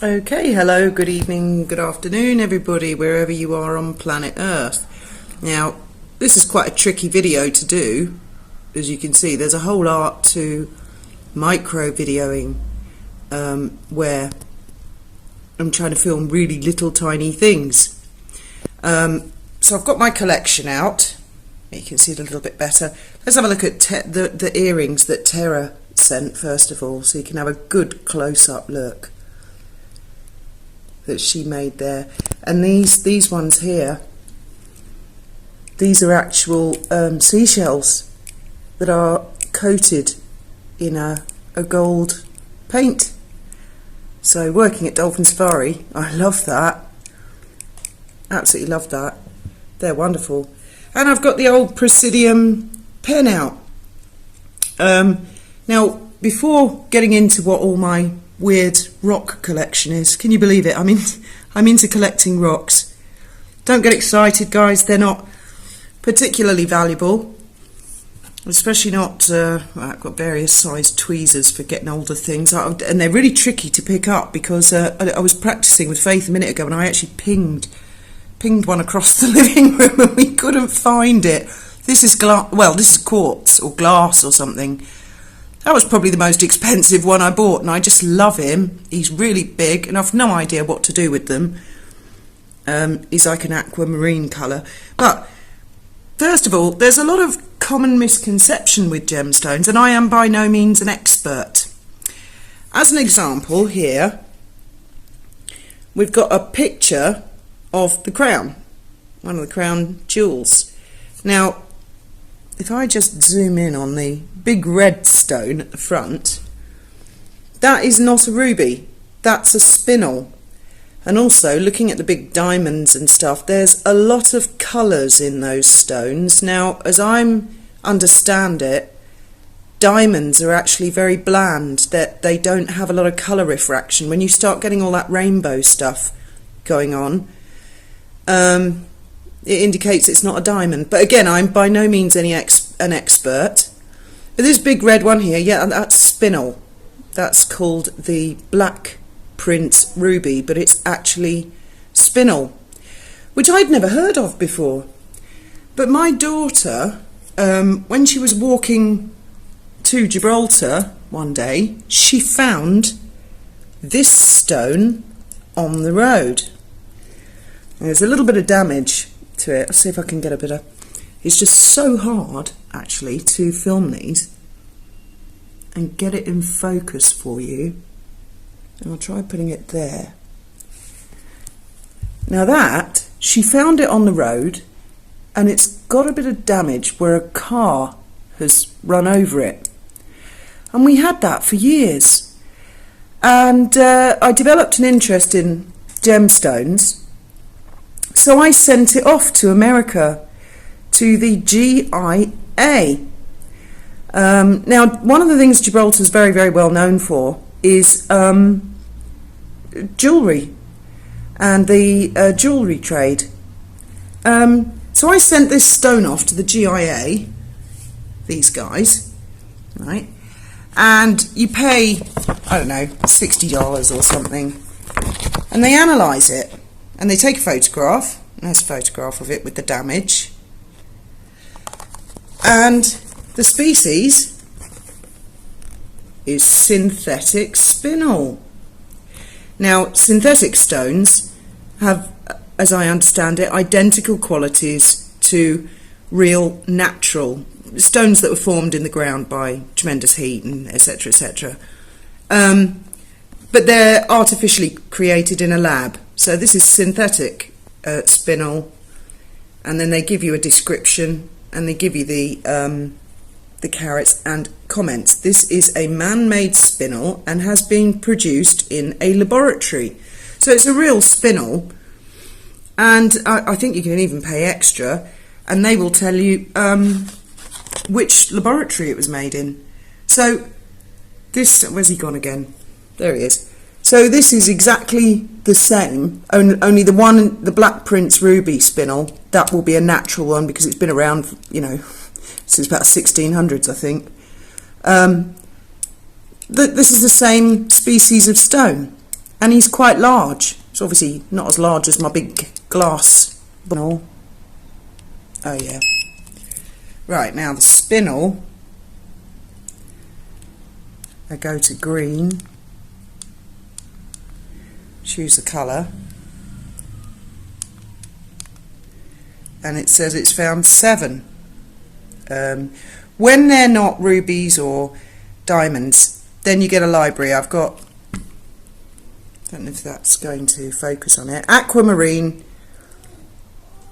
Okay, hello, good evening, good afternoon everybody, wherever you are on planet Earth. Now, this is quite a tricky video to do. As you can see, there's a whole art to micro videoing where I'm trying to film really little tiny things. So I've got my collection out. You can see it a little bit better. Let's have a look at the earrings that Tara sent first of all, so you can have a good close-up look that she made there. And these ones here, these are actual seashells that are coated in a gold paint. So working at Dolphin Safari, I love that, absolutely love that. They're wonderful. And I've got the old Presidium pen out. Now, before getting into what all my weird rock collection is, can you believe it? I'm into collecting rocks. Don't get excited, guys. They're not particularly valuable, especially not. I've got various sized tweezers for getting older things, and they're really tricky to pick up because I was practicing with Faith a minute ago, and I actually pinged one across the living room, and we couldn't find it. This is this is quartz or glass or something. That was probably the most expensive one I bought, and I just love him. He's really big, and I've no idea what to do with them. He's like an aquamarine colour. But first of all, there's a lot of common misconception with gemstones, and I am by no means an expert. As an example here, we've got a picture of the crown, one of the crown jewels. Now, if I just zoom in on the big red stone at the front, that is not a ruby, that's a spinel. And also, looking at the big diamonds and stuff, there's a lot of colours in those stones. Now, as I understand it, diamonds are actually very bland, that they don't have a lot of colour refraction. When you start getting all that rainbow stuff going on, it indicates it's not a diamond. But again, I'm by no means an expert. But this big red one here, yeah, that's spinel. That's called the Black Prince Ruby, but it's actually spinel, which I'd never heard of before. But my daughter, when she was walking to Gibraltar one day, she found this stone on the road. There's a little bit of damage to it. I'll see if I can get a bit of... It's just so hard, actually, to film these and get it in focus for you. And I'll try putting it there. Now that, she found it on the road, and it's got a bit of damage where a car has run over it. And we had that for years. And I developed an interest in gemstones. So I sent it off to America, to the GIA. Now, one of the things Gibraltar is very, very well known for is jewellery and the jewellery trade. So I sent this stone off to the GIA, these guys, right? And you pay, I don't know, $60 or something, and they analyse it. And they take a photograph, and there's a photograph of it with the damage. And the species is synthetic spinel. Now, synthetic stones have, as I understand it, identical qualities to real natural stones that were formed in the ground by tremendous heat and etc. etc. But they're artificially created in a lab. So this is synthetic spinel, and then they give you a description, and they give you the carats and comments. This is a man-made spinel and has been produced in a laboratory. So it's a real spinel, and I think you can even pay extra, and they will tell you which laboratory it was made in. So this, where's he gone again? There he is. So this is exactly the same, only the Black Prince Ruby spinel, that will be a natural one because it's been around, you know, since about 1600s, I think. This is the same species of stone. And he's quite large. It's obviously not as large as my big glass spinel. Oh yeah. Right, now the spinel, I go to green, choose the colour, and it says it's found 7. When they're not rubies or diamonds, then you get a library. I've got, don't know if that's going to focus on it, aquamarine,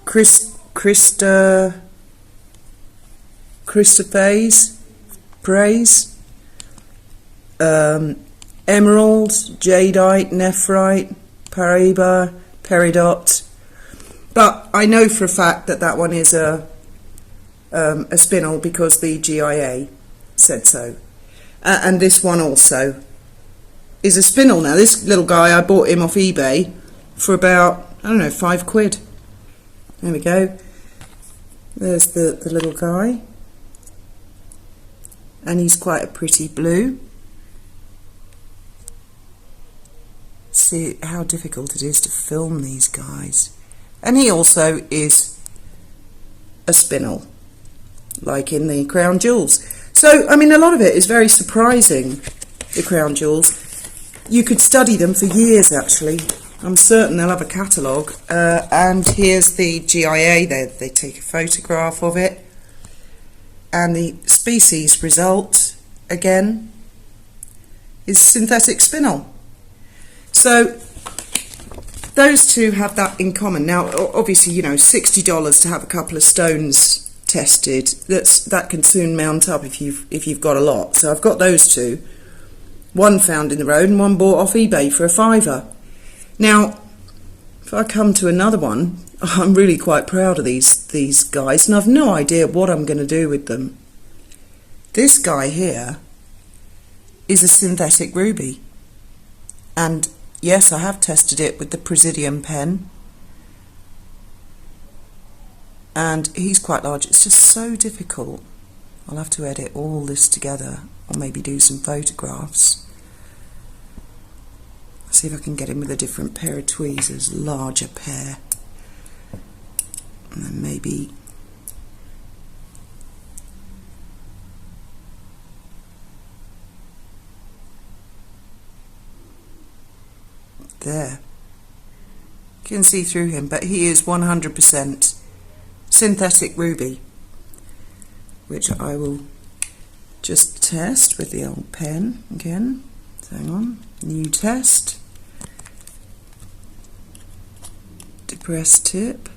Christophase, praise, emerald, jadeite, nephrite, paraiba, peridot. But I know for a fact that that one is a spinel because the GIA said so. And this one also is a spinel. Now this little guy, I bought him off eBay for about, I don't know, £5. There we go. There's the little guy. And he's quite a pretty blue. See how difficult it is to film these guys. And he also is a spinel, like in the crown jewels. So, I mean, a lot of it is very surprising, the crown jewels. You could study them for years, actually. I'm certain they'll have a catalogue. And here's the GIA. They take a photograph of it. And the species result, again, is synthetic spinel. So those two have that in common. Now, obviously, you know, $60 to have a couple of stones tested. That can soon mount up if you've got a lot. So I've got those two. One found in the road and one bought off eBay for £5. Now, if I come to another one, I'm really quite proud of these guys, and I've no idea what I'm going to do with them. This guy here is a synthetic ruby, and yes, I have tested it with the Presidium pen, and he's quite large. It's just so difficult. I'll have to edit all this together, or maybe do some photographs. See if I can get him with a different pair of tweezers, larger pair, and then maybe there. You can see through him, but he is 100% synthetic ruby, which I will just test with the old pen again. Hang on, new test, depressed tip,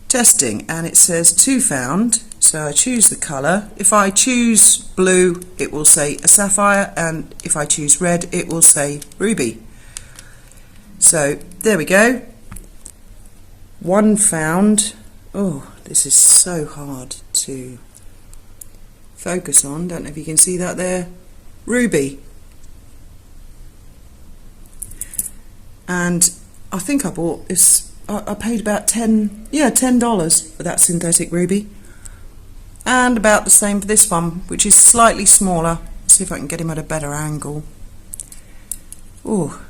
testing, and it says 2 found. So I choose the colour. If I choose blue, it will say a sapphire, and if I choose red, it will say ruby. So there we go. 1 found. Oh, this is so hard to focus on. Don't know if you can see that there. Ruby. And I think I bought this, I paid about $10 for that synthetic ruby, and about the same for this one, which is slightly smaller. Let's see if I can get him at a better angle. Oh,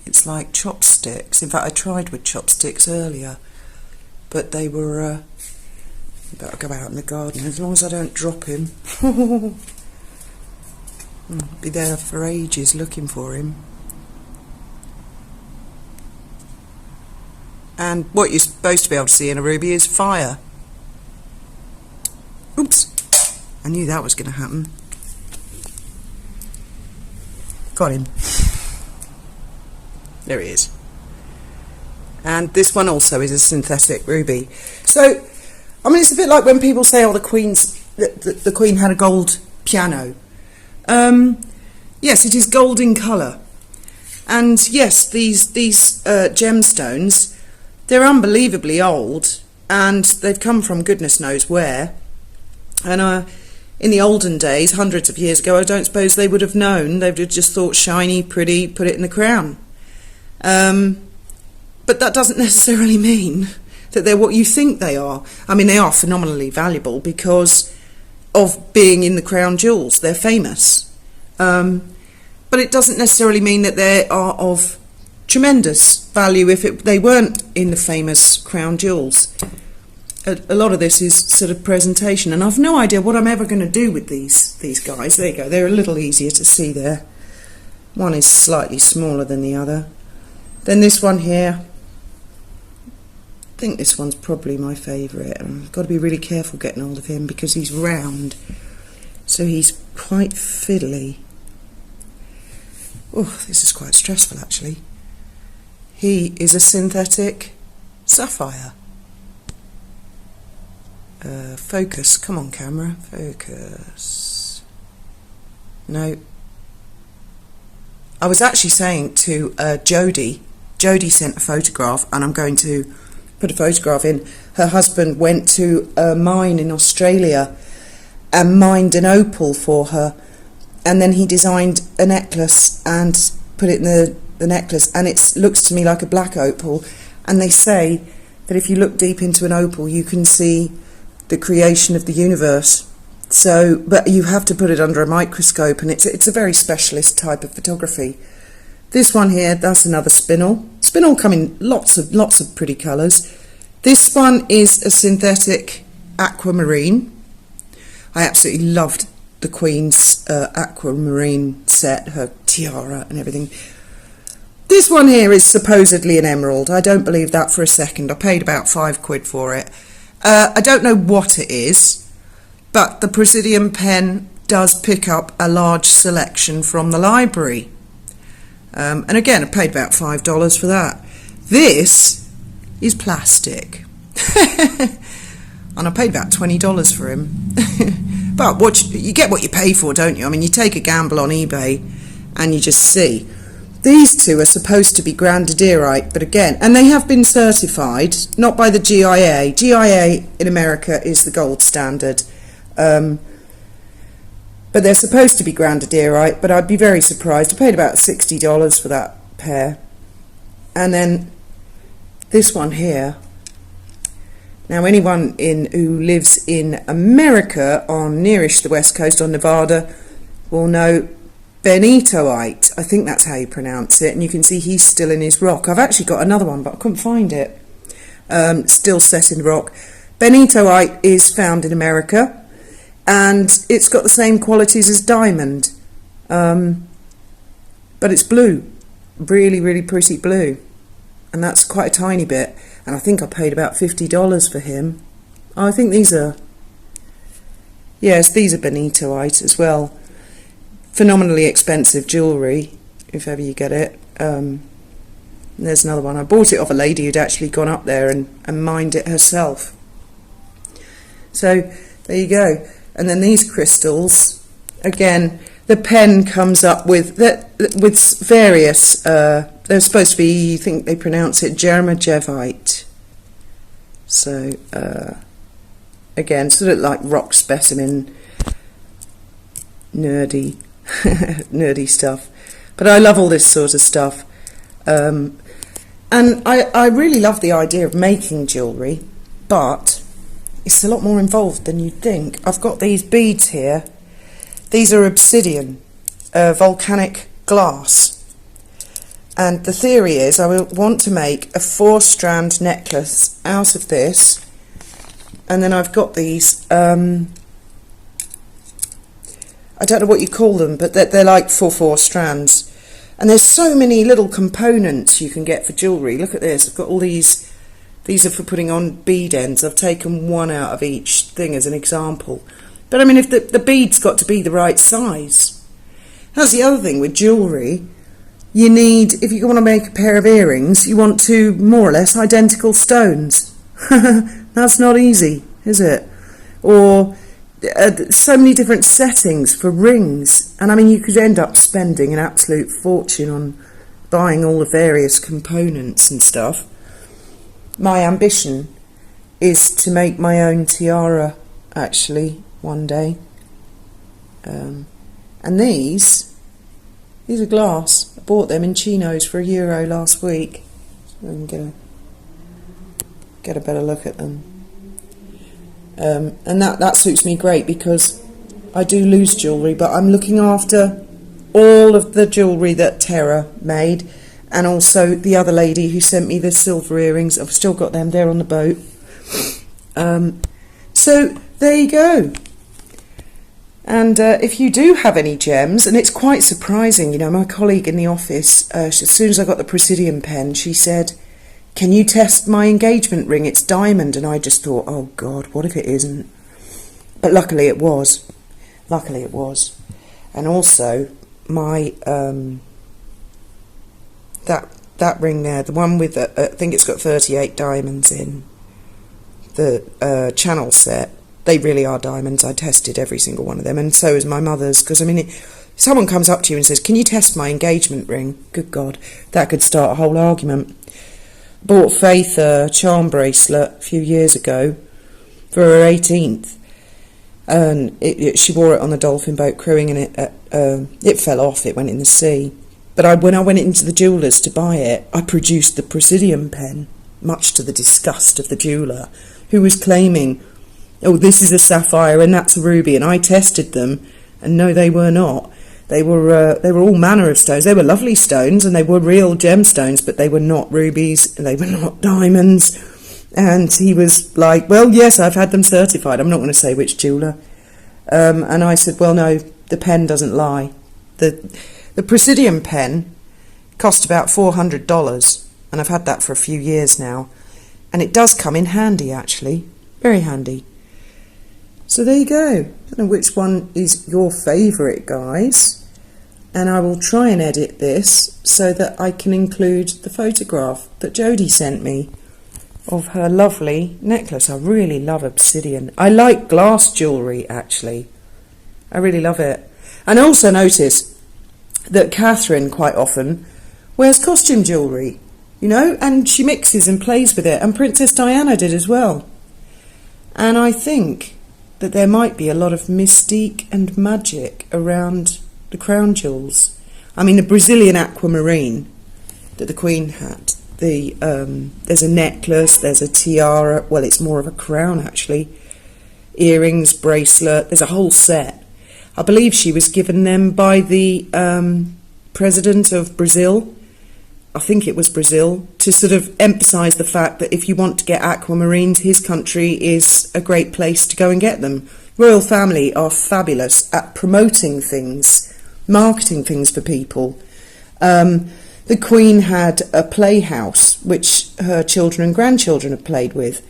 it's like chopsticks. In fact, I tried with chopsticks earlier, but they were better go out in the garden, as long as I don't drop him. I'll be there for ages looking for him. And what you're supposed to be able to see in a ruby is fire. Oops, I knew that was going to happen. Got him. There he is. And this one also is a synthetic ruby. So, I mean, it's a bit like when people say, oh, the Queen had a gold piano. Yes, it is gold in colour. And yes, these gemstones, they're unbelievably old, and they've come from goodness knows where. And in the olden days, hundreds of years ago, I don't suppose they would have known. They would have just thought shiny, pretty, put it in the crown. But that doesn't necessarily mean that they're what you think they are. I mean, they are phenomenally valuable because of being in the crown jewels. They're famous. but it doesn't necessarily mean that they are of tremendous value if they weren't in the famous crown jewels. A lot of this is sort of presentation, and I've no idea what I'm ever going to do with these guys. There you go, they're a little easier to see there. One is slightly smaller than the other. Then this one here, I think this one's probably my favourite. I've got to be really careful getting hold of him because he's round, so he's quite fiddly. Oh, this is quite stressful actually. He is a synthetic sapphire. Focus, come on camera, focus. No. I was actually saying to Jodie sent a photograph, and I'm going to put a photograph in. Her husband went to a mine in Australia and mined an opal for her, and then he designed a necklace and put it in the necklace, and it looks to me like a black opal, and they say that if you look deep into an opal you can see the creation of the universe. So, but you have to put it under a microscope, and it's a very specialist type of photography. This one here, that's another spinel. Spinel come in lots of pretty colours. This one is a synthetic aquamarine. I absolutely loved the Queen's aquamarine set, her tiara and everything. This one here is supposedly an emerald. I don't believe that for a second. I paid about £5 for it. I don't know what it is, but the Presidium pen does pick up a large selection from the library. And again, I paid about $5 for that. This is plastic. And I paid about $20 for him. But you get what you pay for, don't you? I mean, you take a gamble on eBay and you just see. These two are supposed to be granadierite, but again, and they have been certified, not by the GIA. GIA in America is the gold standard. But they're supposed to be granadierite, but I'd be very surprised. I paid about $60 for that pair. And then this one here. Now, anyone who lives in America on nearish the west coast on Nevada will know benitoite. I think that's how you pronounce it, and you can see he's still in his rock. I've actually got another one, but I couldn't find it. Still set in rock. Benitoite is found in America, and it's got the same qualities as diamond, but it's blue, really pretty blue, and that's quite a tiny bit. And I think I paid about $50 for him. I think these are, yes, these are benitoite as well. Phenomenally expensive jewellery, if ever you get it. There's another one. I bought it off a lady who'd actually gone up there and mined it herself. So there you go. And then these crystals, again, the pen comes up with various, they're supposed to be, I think they pronounce it Germagevite. So, again, sort of like rock specimen, nerdy stuff. But I love all this sort of stuff. And I really love the idea of making jewellery, but it's a lot more involved than you'd think. I've got these beads here. These are obsidian, volcanic glass. And the theory is I will want to make a 4-strand necklace out of this. And then I've got these, I don't know what you call them, but they're like 4 strands. And there's so many little components you can get for jewellery. Look at this. I've got all these. These are for putting on bead ends. I've taken one out of each thing as an example. But I mean, if the bead's got to be the right size. That's the other thing with jewellery. You need, if you want to make a pair of earrings, you want 2 more or less identical stones. That's not easy, is it? Or so many different settings for rings. And I mean, you could end up spending an absolute fortune on buying all the various components and stuff. My ambition is to make my own tiara, actually, one day. And these are glass. I bought them in chinos for €1 last week. So I can get a better look at them. And that suits me great because I do lose jewellery, but I'm looking after all of the jewellery that Tara made, and also the other lady who sent me the silver earrings. I've still got them, they're on the boat. So there you go. And if you do have any gems, and it's quite surprising, you know, my colleague in the office, as soon as I got the Presidium pen, she said, "Can you test my engagement ring? It's diamond." And I just thought, oh God, what if it isn't? But luckily it was. Luckily it was. And also, my that ring there, the one with, I think it's got 38 diamonds in, the channel set, they really are diamonds. I tested every single one of them, and so is my mother's, because I mean, if someone comes up to you and says, "Can you test my engagement ring?" Good God, that could start a whole argument. Bought Faith a charm bracelet a few years ago for her 18th, and she wore it on the dolphin boat crewing, and it fell off, it went in the sea. But when I went into the jeweller's to buy it, I produced the Presidium pen, much to the disgust of the jeweller, who was claiming, "Oh, this is a sapphire and that's a ruby," and I tested them, and no, they were not. They were all manner of stones. They were lovely stones, and they were real gemstones, but they were not rubies, and they were not diamonds. And he was like, "Well, yes, I've had them certified." I'm not going to say which jeweller. And I said, "Well, no, the pen doesn't lie. The Presidium pen cost about $400, and I've had that for a few years now, and it does come in handy, actually, very handy." So there you go. I don't know which one is your favourite, guys, and I will try and edit this so that I can include the photograph that Jodie sent me of her lovely necklace. I really love obsidian. I like glass jewellery, actually. I really love it. And I also notice that Catherine quite often wears costume jewellery, you know, and she mixes and plays with it, and Princess Diana did as well. And I think that there might be a lot of mystique and magic around the crown jewels. I mean, the Brazilian aquamarine that the Queen had, there's a necklace, there's a tiara, well, it's more of a crown actually, earrings, bracelet, there's a whole set. I believe she was given them by the president of Brazil, I think it was Brazil, to sort of emphasise the fact that if you want to get aquamarines, his country is a great place to go and get them. Royal family are fabulous at promoting things, marketing things for people. The Queen had a playhouse which her children and grandchildren have played with,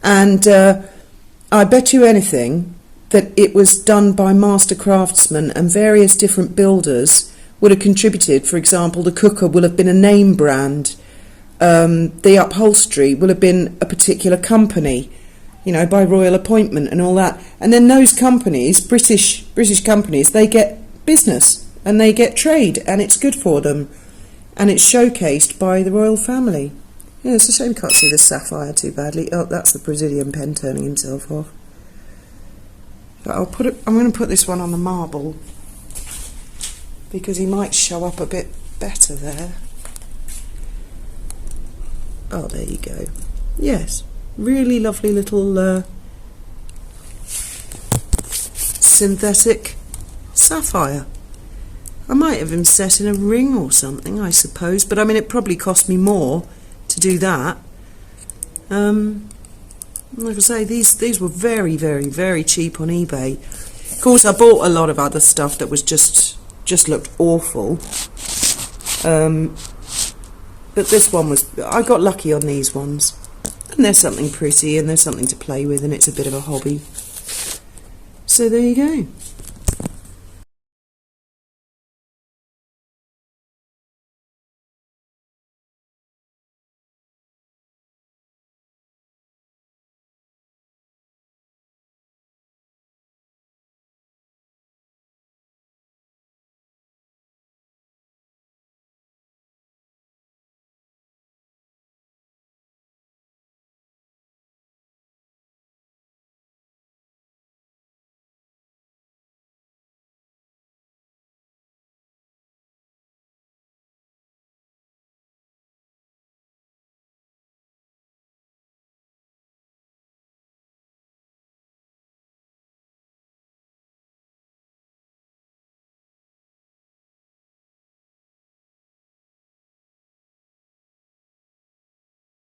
and I bet you anything that it was done by master craftsmen, and various different builders would have contributed. For example, the cooker will have been a name brand, the upholstery will have been a particular company, you know, by royal appointment and all that. And then those companies, British companies, they get business and they get trade, and it's good for them, and it's showcased by the royal family. Yeah, it's a shame you can't see the sapphire too badly. Oh, that's the Presidium pen turning himself off. But I'm going to put this one on the marble, because he might show up a bit better there. Oh, there you go. Yes, really lovely little synthetic sapphire. I might have him set in a ring or something, I suppose, but I mean, it probably cost me more to do that. Like I say, these were very, very, very cheap on eBay. Of course, I bought a lot of other stuff that was just looked awful, but this one was, I got lucky on these ones, and there's something pretty and there's something to play with, and it's a bit of a hobby. So there you go.